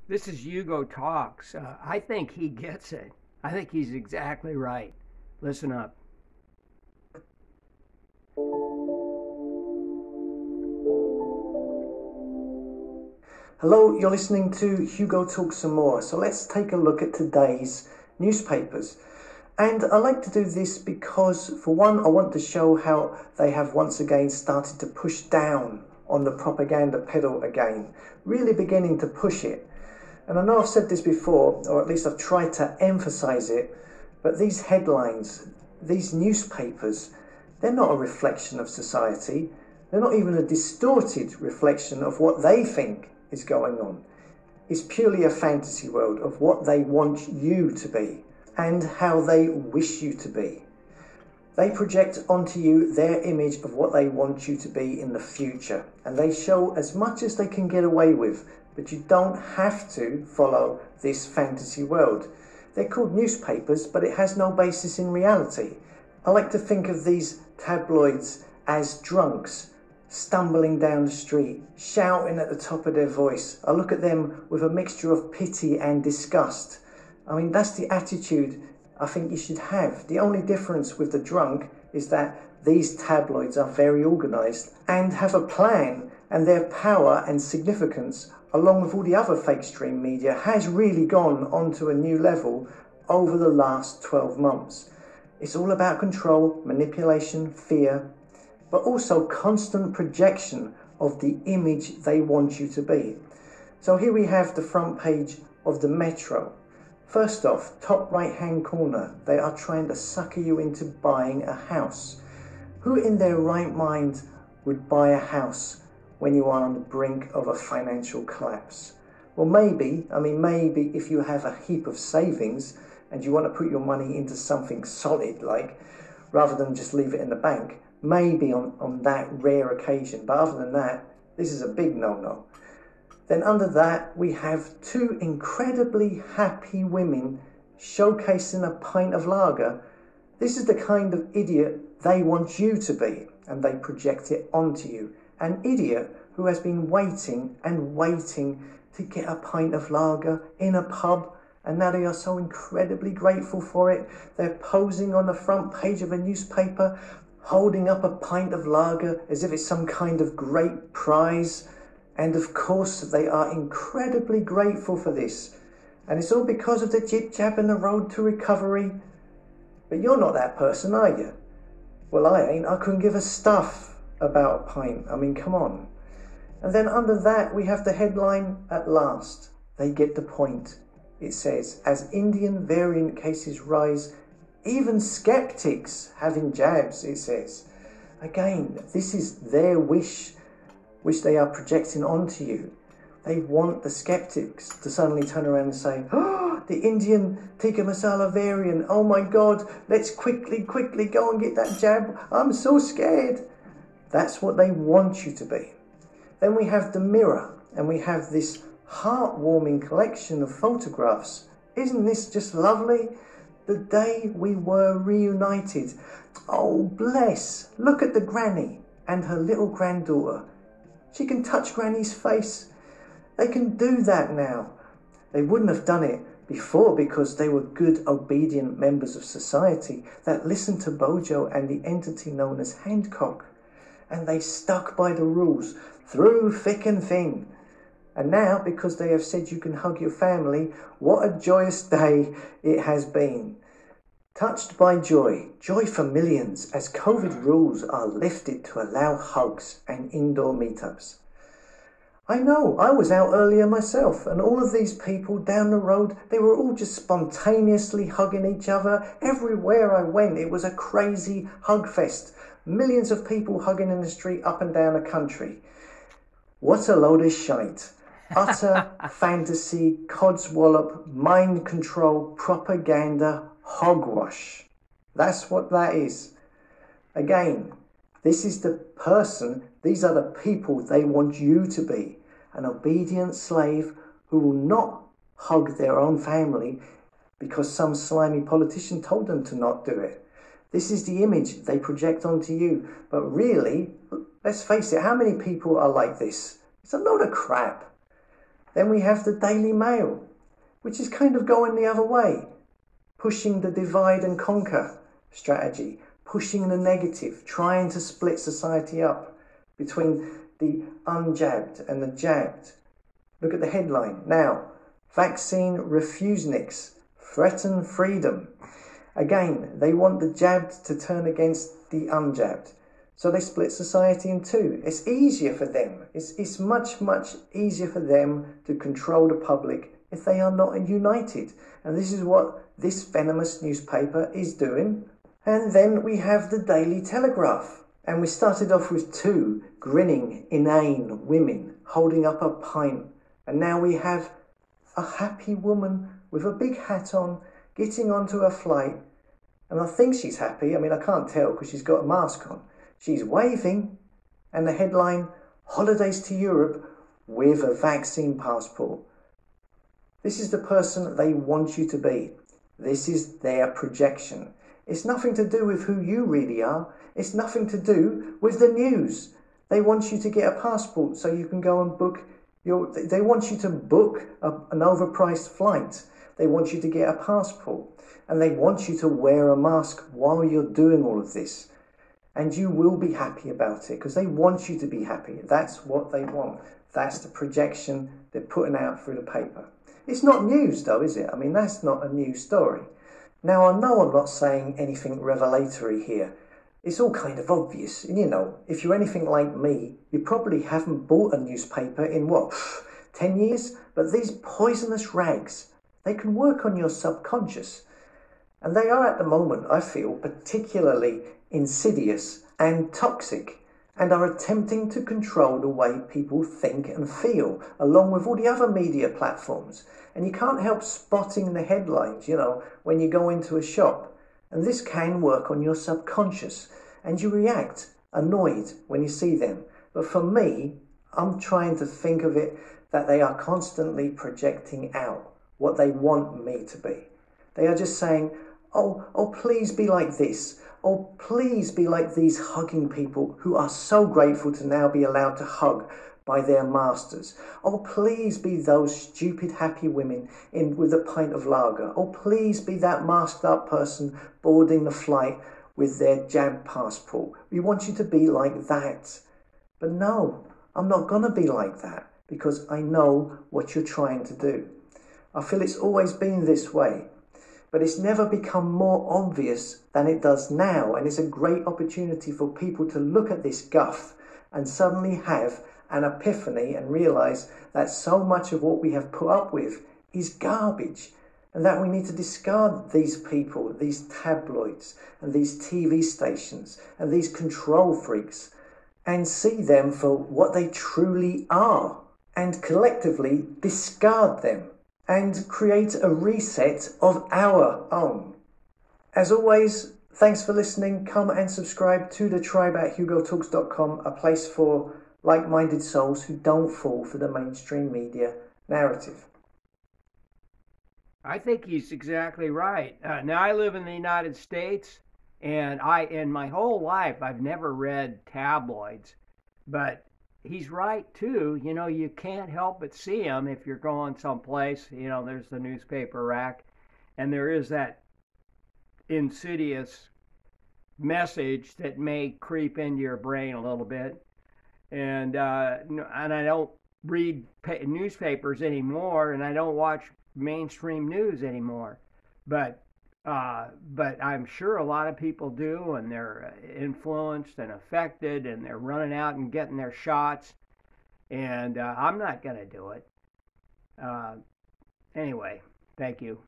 This is Hugo Talks. I think he gets it. I think he's exactly right. Listen up. Hello, you're listening to Hugo Talks some more. So let's take a look at today's newspapers. And I like to do this because, for one, I want to show how they have once again started to push down on the propaganda pedal again, really beginning to push it. And I know I've said this before, or at least I've tried to emphasize it, but these headlines, these newspapers, they're not a reflection of society. They're not even a distorted reflection of what they think is going on. It's purely a fantasy world of what they want you to be and how they wish you to be. They project onto you their image of what they want you to be in the future, and they show as much as they can get away with, but you don't have to follow this fantasy world. They're called newspapers, but it has no basis in reality. I like to think of these tabloids as drunks stumbling down the street, shouting at the top of their voice. I look at them with a mixture of pity and disgust. I mean, that's the attitude I think you should have. The only difference with the drunk is that these tabloids are very organised and have a plan, and their power and significance, along with all the other fake stream media, has really gone onto a new level over the last 12 months. It's all about control, manipulation, fear, but also constant projection of the image they want you to be. So here we have the front page of the Metro. First off, top right hand corner, they are trying to sucker you into buying a house. Who in their right mind would buy a house when you are on the brink of a financial collapse? Well, maybe if you have a heap of savings and you want to put your money into something solid, like, rather than just leave it in the bank, maybe on that rare occasion. But other than that, this is a big no-no. Then under that, we have two incredibly happy women showcasing a pint of lager. This is the kind of idiot they want you to be, and they project it onto you. An idiot who has been waiting and waiting to get a pint of lager in a pub, and now they are so incredibly grateful for it. They're posing on the front page of a newspaper, holding up a pint of lager as if it's some kind of great prize. And of course, they are incredibly grateful for this. And it's all because of the jib-jab and the road to recovery. But you're not that person, are you? Well, I ain't. I couldn't give a stuff about a pint. I mean, come on. And then under that, we have the headline, "At last, they get the point." It says, as Indian variant cases rise, even skeptics having jabs, it says. Again, this is their wish, which they are projecting onto you. They want the skeptics to suddenly turn around and say, oh, the Indian tikka masala variant, oh my God, let's quickly go and get that jab. I'm so scared. That's what they want you to be. Then we have the Mirror, and we have this heartwarming collection of photographs. Isn't this just lovely? The day we were reunited. Oh, bless. Look at the granny and her little granddaughter. She can touch Granny's face. They can do that now. They wouldn't have done it before because they were good, obedient members of society that listened to Bojo and the entity known as Hancock. And they stuck by the rules through thick and thin. And now, because they have said you can hug your family, what a joyous day it has been. Touched by joy, joy for millions as COVID rules are lifted to allow hugs and indoor meetups. I know, I was out earlier myself, and all of these people down the road, they were all just spontaneously hugging each other. Everywhere I went, it was a crazy hug fest. Millions of people hugging in the street up and down the country. What a load of shite. Utter fantasy, codswallop, mind control, propaganda, hogwash. That's what that is. Again, this is the person, these are the people they want you to be. An obedient slave who will not hug their own family because some slimy politician told them to not do it. This is the image they project onto you. But really, let's face it, how many people are like this? It's a load of crap. Then we have the Daily Mail, which is kind of going the other way, pushing the divide and conquer strategy, pushing the negative, trying to split society up between the unjabbed and the jabbed. Look at the headline now: vaccine refuseniks threaten freedom. Again, they want the jabbed to turn against the unjabbed. So they split society in two. It's easier for them. It's much, much easier for them to control the public if they are not united. And this is what this venomous newspaper is doing. And then we have the Daily Telegraph. And we started off with two grinning, inane women holding up a pint. And now we have a happy woman with a big hat on, getting onto a flight. And I think she's happy. I mean, I can't tell because she's got a mask on. She's waving. And the headline, holidays to Europe with a vaccine passport. This is the person they want you to be. This is their projection. It's nothing to do with who you really are. It's nothing to do with the news. They want you to get a passport so you can go and book they want you to book an overpriced flight. They want you to get a passport. And they want you to wear a mask while you're doing all of this. And you will be happy about it because they want you to be happy. That's what they want. That's the projection they're putting out through the paper. It's not news though, is it? I mean, that's not a news story. Now, I know I'm not saying anything revelatory here. It's all kind of obvious. And you know, if you're anything like me, you probably haven't bought a newspaper in 10 years? But these poisonous rags, they can work on your subconscious. And they are at the moment, I feel, particularly insidious and toxic, and are attempting to control the way people think and feel, along with all the other media platforms. And you can't help spotting the headlines, you know, when you go into a shop. And this can work on your subconscious, and you react annoyed when you see them. But for me, I'm trying to think of it that they are constantly projecting out what they want me to be. They are just saying, oh, please be like this. Oh, please be like these hugging people who are so grateful to now be allowed to hug by their masters. Oh, please be those stupid happy women with a pint of lager. Oh, please be that masked up person boarding the flight with their jab passport. We want you to be like that. But no, I'm not going to be like that because I know what you're trying to do. I feel it's always been this way. But it's never become more obvious than it does now. And it's a great opportunity for people to look at this guff and suddenly have an epiphany and realize that so much of what we have put up with is garbage, and that we need to discard these people, these tabloids and these TV stations and these control freaks and see them for what they truly are, and collectively discard them and create a reset of our own. As always, thanks for listening. Come and subscribe to the tribe at hugotalks.com, a place for like-minded souls who don't fall for the mainstream media narrative. I think he's exactly right. Now, I live in the United States, and in my whole life, I've never read tabloids, but he's right too. You know, you can't help but see them if you're going someplace. You know, there's the newspaper rack, and there is that insidious message that may creep into your brain a little bit. And I don't read newspapers anymore, and I don't watch mainstream news anymore. But I'm sure a lot of people do, and they're influenced and affected, and they're running out and getting their shots. And I'm not going to do it. Anyway, thank you.